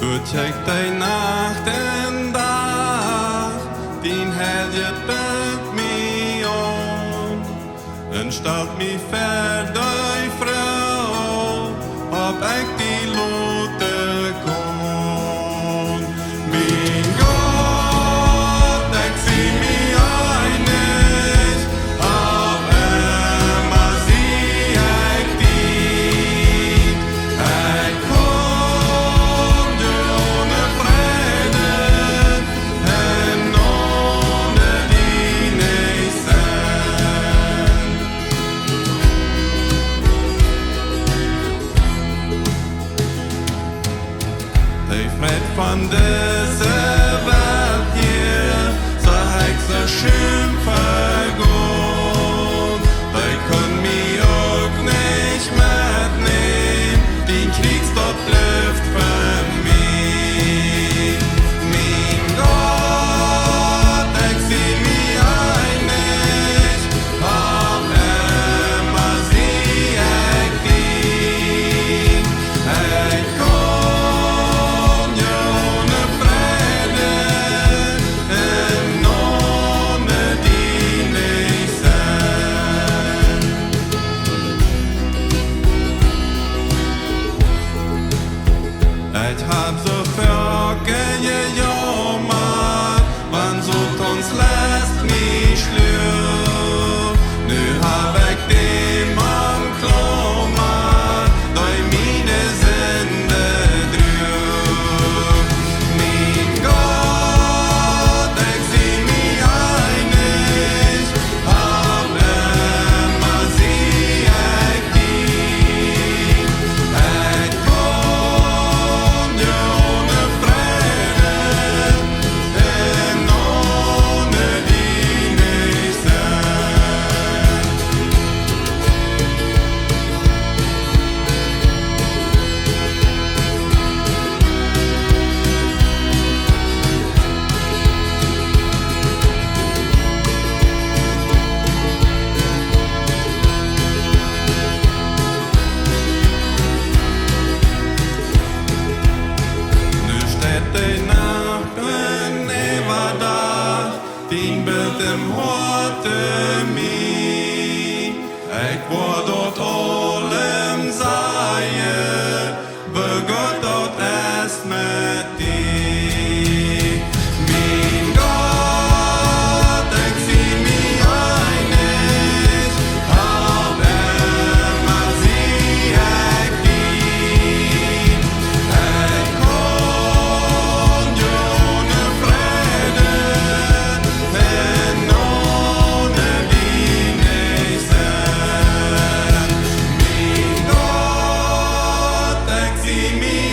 Du check dig nacht en dag, din helge bød mig om. En stalt mig færdig fra, og ægtig lute kun. Min God, jeg sig mig øjnes, og mig sig ægtig. Jeg kom jo under frede, en under dine sand. De fred von dieser Welt hier, så hekser schimpfer gut. De können mich auch nicht mitnehmen, den Kriegsgott bleibt für mich. Mein Gott, ich seh mich einig, ob immer sie ich dien. Ich komm ja ohne Freude, ohne die nicht sein. Ich hab so gejammert, man sucht uns lässt mich schlür. Nu hab ich dem am Klammer, dei meine Sünde drüber. Mein Gott, ich seh mich einig, ob immer sie ich dien. Ich komm ja ohne Freude, ohne die nicht sein. Nu steht die Nacht über Dach, din Bild im Horte mich. Ich war dort allem seie, begott dort erst mit dir. Mein Gott, ich seh mich einig, ob immer sie ich dien. Ich komm ja ohne Freude, ohne die nicht sein. Mein Gott, ich seh mich